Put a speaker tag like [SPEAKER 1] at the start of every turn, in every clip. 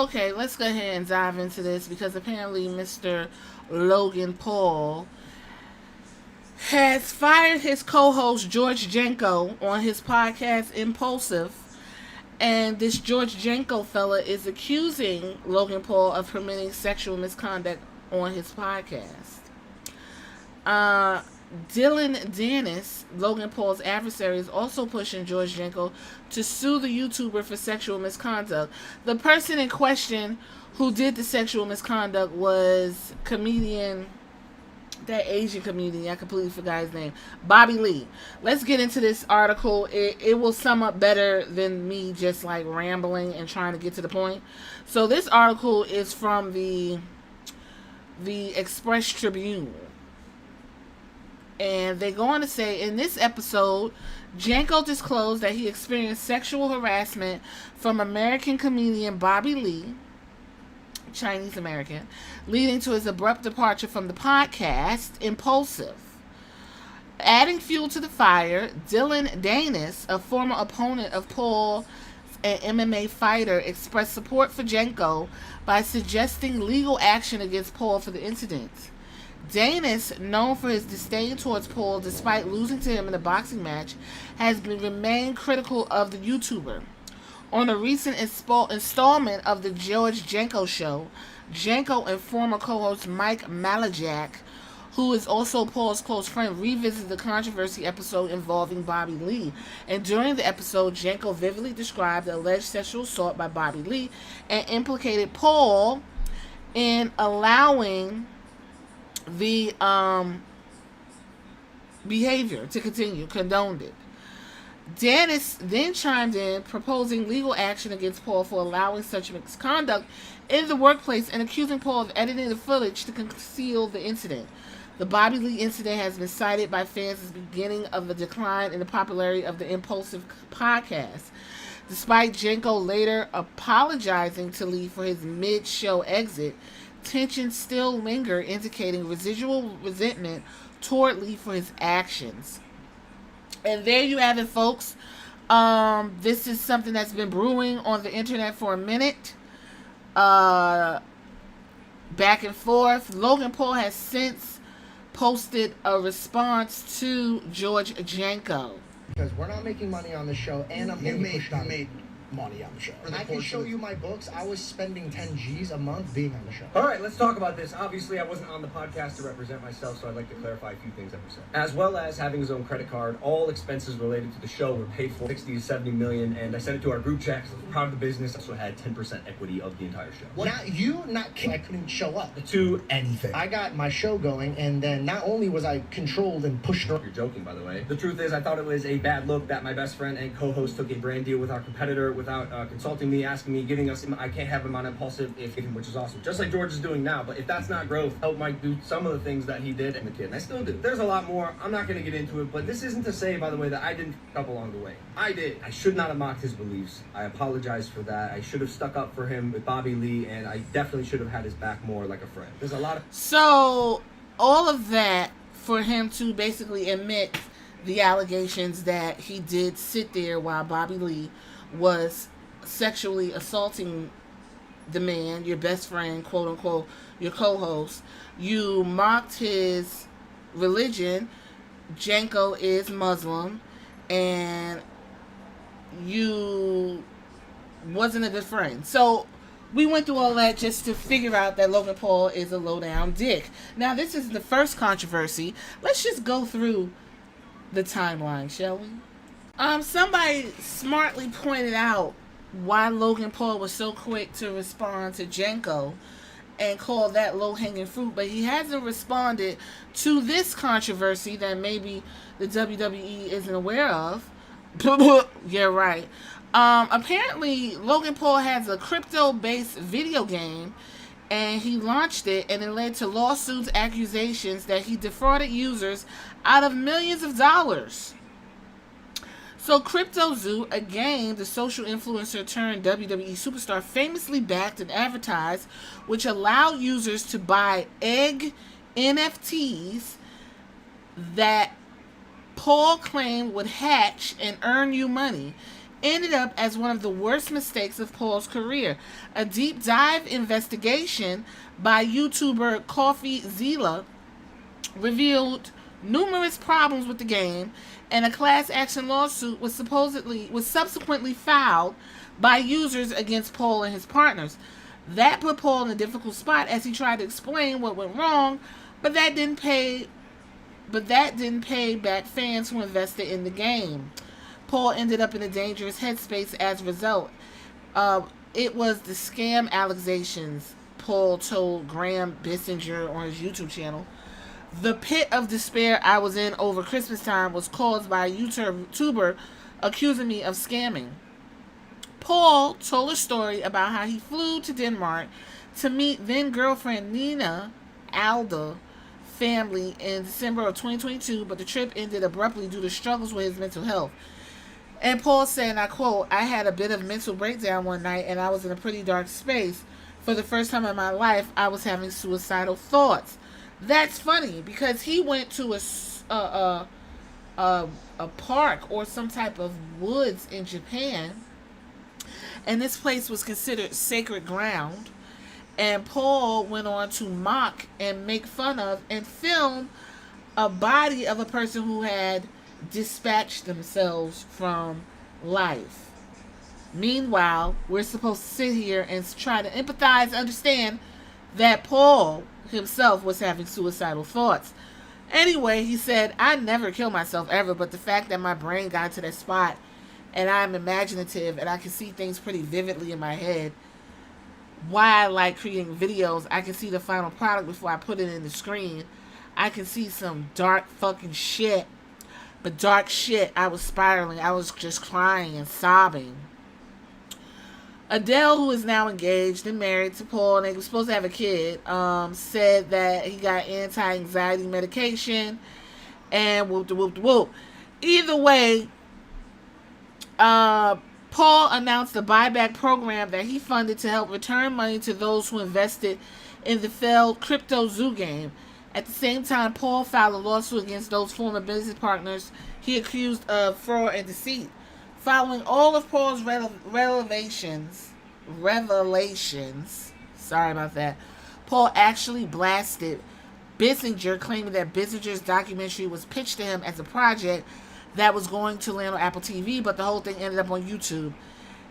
[SPEAKER 1] Okay, let's go ahead and dive into this because apparently Mr. Logan Paul has fired his co-host George Jenko on his podcast Impulsive. And this George Jenko fella is accusing Logan Paul of permitting sexual misconduct on his podcast. Dylan Dennis, Logan Paul's adversary, is also pushing George Jenko to sue the YouTuber for sexual misconduct. The person in question who did the sexual misconduct was comedian, that Asian comedian, I completely forgot his name, Bobby Lee. Let's get into this article. It will sum up better than me just like rambling and trying to get to the point. So this article is from the Express Tribune. And they go on to say, in this episode, Jenko disclosed that he experienced sexual harassment from American comedian Bobby Lee, Chinese American, leading to his abrupt departure from the podcast Impulsive. Adding fuel to the fire, Dylan Dennis, a former opponent of Paul, an MMA fighter, expressed support for Jenko by suggesting legal action against Paul for the incident. Dennis, known for his disdain towards Paul despite losing to him in a boxing match, has remained critical of the YouTuber. On a recent installment of the George Jenko Show, Jenko and former co-host Mike Malajak, who is also Paul's close friend, revisited the controversy episode involving Bobby Lee. And during the episode, Jenko vividly described the alleged sexual assault by Bobby Lee and implicated Paul in allowing the behavior to continue, condoned it. Dennis then chimed in, proposing legal action against Paul for allowing such misconduct in the workplace and accusing Paul of editing the footage to conceal the incident. The Bobby Lee incident has been cited by fans as the beginning of a decline in the popularity of the Impulsive podcast. Despite Jenko later apologizing to Lee for his mid-show exit, tensions still linger, indicating residual resentment toward Lee for his actions. And there you have it, folks. This is something that's been brewing on the internet for a minute. Back and forth. Logan Paul has since posted a response to George Jenko.
[SPEAKER 2] Because we're not making money on the show, and I'm
[SPEAKER 3] You made money on the show.
[SPEAKER 2] I can show you my books. I was spending 10 G's a month being on the show.
[SPEAKER 3] All right, let's talk about this. Obviously, I wasn't on the podcast to represent myself, so I'd like to clarify a few things that were said. As well as having his own credit card, all expenses related to the show were paid for, 60 to 70 million, and I sent it to our group chat. So I was proud of the business. I also had 10% equity of the entire show.
[SPEAKER 2] Well, I couldn't show up
[SPEAKER 3] To anything.
[SPEAKER 2] I got my show going, and then not only was I controlled and pushed around.
[SPEAKER 3] You're joking, by the way. The truth is, I thought it was a bad look that my best friend and co-host took a brand deal with our competitor without consulting me, asking me, giving us. I can't have him on Impulsive, which is awesome. Just like George is doing now. But if that's not growth, help Mike do some of the things that he did and the kid. And I still do. There's a lot more. I'm not going to get into it. But this isn't to say, by the way, that I didn't f up along the way. I did. I should not have mocked his beliefs. I apologize for that. I should have stuck up for him with Bobby Lee, and I definitely should have had his back more like a friend. There's a lot of...
[SPEAKER 1] So, all of that for him to basically admit the allegations that he did sit there while Bobby Lee was sexually assaulting the man, your best friend, quote unquote, your co-host. You mocked his religion. Jenko is Muslim, and you wasn't a good friend. So we went through all that just to figure out that Logan Paul is a low-down dick. Now, this is the first controversy. Let's just go through the timeline, shall we? Somebody smartly pointed out why Logan Paul was so quick to respond to Jenko and call that low-hanging fruit, but he hasn't responded to this controversy that maybe the WWE isn't aware of. Yeah, right. Apparently, Logan Paul has a crypto-based video game, and he launched it, and it led to lawsuits, accusations that he defrauded users out of millions of dollars. So CryptoZoo, a game the social influencer turned WWE superstar famously backed and advertised, which allowed users to buy egg NFTs that Paul claimed would hatch and earn you money. ended up as one of the worst mistakes of Paul's career. A deep dive investigation by YouTuber Coffee Zilla revealed numerous problems with the game, and a class action lawsuit was subsequently filed by users against Paul and his partners. That put Paul in a difficult spot as he tried to explain what went wrong, but that didn't pay back fans who invested in the game. Paul ended up in a dangerous headspace as a result. It was the scam allegations, Paul told Graham Bissinger on his YouTube channel. The pit of despair I was in over Christmas time was caused by a YouTuber accusing me of scamming. Paul told a story about how he flew to Denmark to meet then-girlfriend Nina Alda family in December of 2022, but the trip ended abruptly due to struggles with his mental health. And Paul said, and I quote, "I had a bit of mental breakdown one night and I was in a pretty dark space. For the first time in my life, I was having suicidal thoughts." That's funny because he went to a park or some type of woods in Japan, and this place was considered sacred ground. And Paul went on to mock and make fun of and film a body of a person who had dispatched themselves from life. Meanwhile, we're supposed to sit here and try to empathize, understand that Paul himself was having suicidal thoughts. Anyway, he said, "I never kill myself ever, but the fact that my brain got to that spot and I'm imaginative and I can see things pretty vividly in my head. Why I like creating videos, I can see the final product before I put it in the screen. I can see some dark fucking shit. But dark shit, I was spiraling. I was just crying and sobbing." Adele, who is now engaged and married to Paul, and they were supposed to have a kid, said that he got anti-anxiety medication and whoop. Either way, Paul announced a buyback program that he funded to help return money to those who invested in the failed Crypto Zoo game. At the same time, Paul filed a lawsuit against those former business partners he accused of fraud and deceit. Following all of Paul's revelations, sorry about that, Paul actually blasted Bissinger, claiming that Bissinger's documentary was pitched to him as a project that was going to land on Apple TV, but the whole thing ended up on YouTube.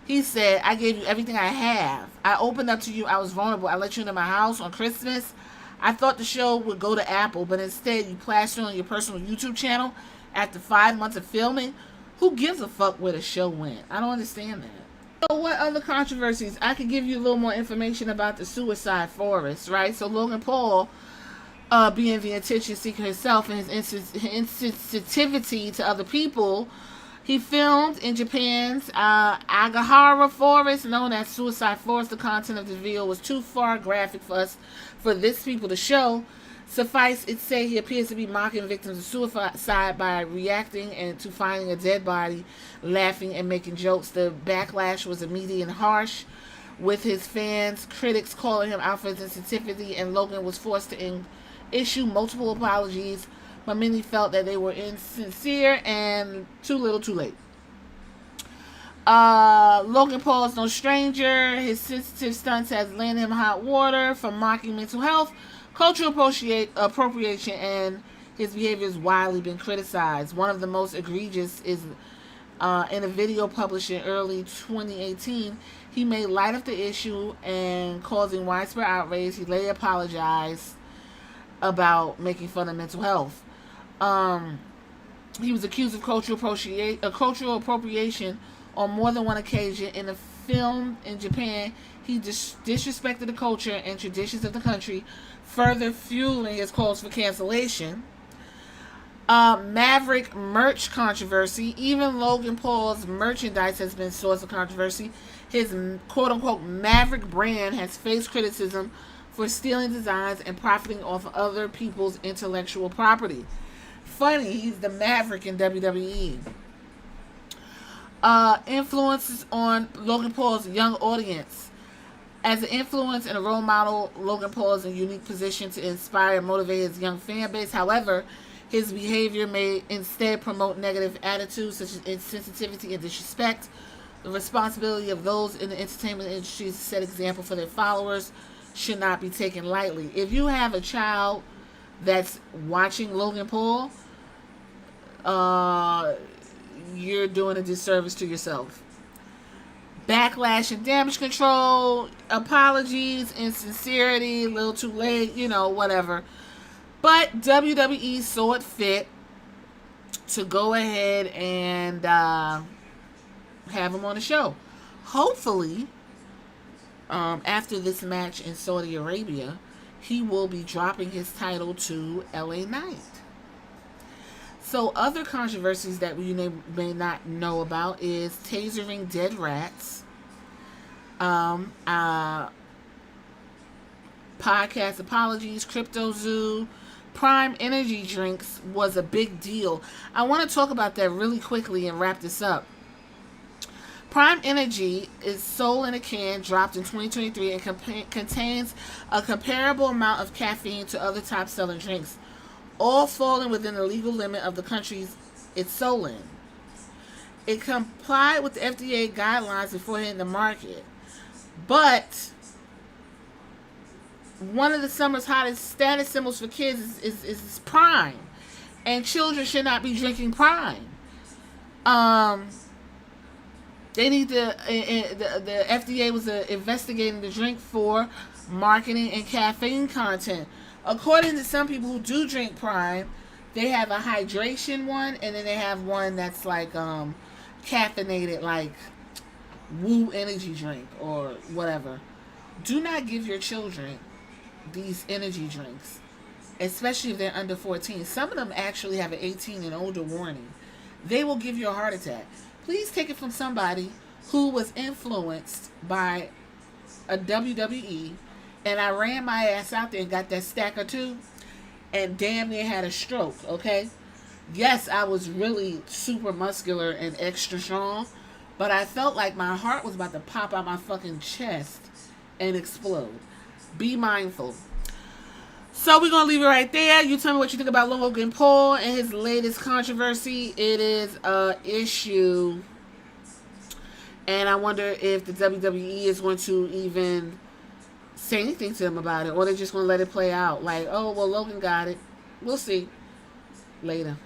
[SPEAKER 1] He said, "I gave you everything I have. I opened up to you. I was vulnerable. I let you into my house on Christmas. I thought the show would go to Apple, but instead you plastered on your personal YouTube channel after 5 months of filming. Who gives a fuck where the show went?" I don't understand that. So what other controversies? I could give you a little more information about the suicide forest, right? So Logan Paul, being the attention seeker himself and his insensitivity to other people, he filmed in Japan's Agahara Forest, known as Suicide Forest. The content of the video was too far graphic for this people to show. Suffice it say, he appears to be mocking victims of suicide by reacting and to finding a dead body, laughing and making jokes. The backlash was immediate and harsh, with his fans, critics calling him out for his insensitivity, and Logan was forced to issue multiple apologies, but many felt that they were insincere and too little too late. Logan Paul is no stranger. His sensitive stunts has landed him hot water for mocking mental health, cultural appropriation, and his behavior has widely been criticized. One of the most egregious is in a video published in early 2018. He made light of the issue and causing widespread outrage. He later apologized about making fun of mental health. He was accused of cultural appropriation on more than one occasion. In a film in Japan, he disrespected the culture and traditions of the country, further fueling his calls for cancellation. Maverick merch controversy. Even Logan Paul's merchandise has been a source of controversy. His quote-unquote Maverick brand has faced criticism for stealing designs and profiting off of other people's intellectual property. Funny, he's the Maverick in WWE. Influences on Logan Paul's young audience. As an influence and a role model, Logan Paul is in a unique position to inspire and motivate his young fan base. However, his behavior may instead promote negative attitudes such as insensitivity and disrespect, The responsibility of those in the entertainment industry to set example for their followers should not be taken lightly. If you have a child that's watching Logan Paul, you're doing a disservice to yourself. Backlash and damage control, apologies, insincerity, a little too late, whatever. But WWE saw it fit to go ahead and have him on the show. Hopefully, after this match in Saudi Arabia, he will be dropping his title to LA Knight. So other controversies that we may not know about is tasering dead rats, podcast apologies, CryptoZoo, Prime energy drinks was a big deal. I want to talk about that really quickly and wrap this up. Prime Energy is sold in a can, dropped in 2023, and contains a comparable amount of caffeine to other top-selling drinks, all falling within the legal limit of the countries it's sold in. It complied with the FDA guidelines before hitting the market. But one of the summer's hottest status symbols for kids is Prime. And children should not be drinking Prime. They need to, the FDA was investigating the drink for marketing and caffeine content. According to some people who do drink Prime, they have a hydration one, and then they have one that's like caffeinated, like Woo energy drink or whatever. Do not give your children these energy drinks, especially if they're under 14. Some of them actually have an 18 and older warning. They will give you a heart attack. Please take it from somebody who was influenced by a WWE, and I ran my ass out there and got that stack or two, and damn near had a stroke, okay? Yes, I was really super muscular and extra strong, but I felt like my heart was about to pop out my fucking chest and explode. Be mindful. So we're going to leave it right there. You tell me what you think about Logan Paul and his latest controversy. It is an issue. And I wonder if the WWE is going to even say anything to him about it. Or they're just going to let it play out. Like, oh, well, Logan got it. We'll see. Later.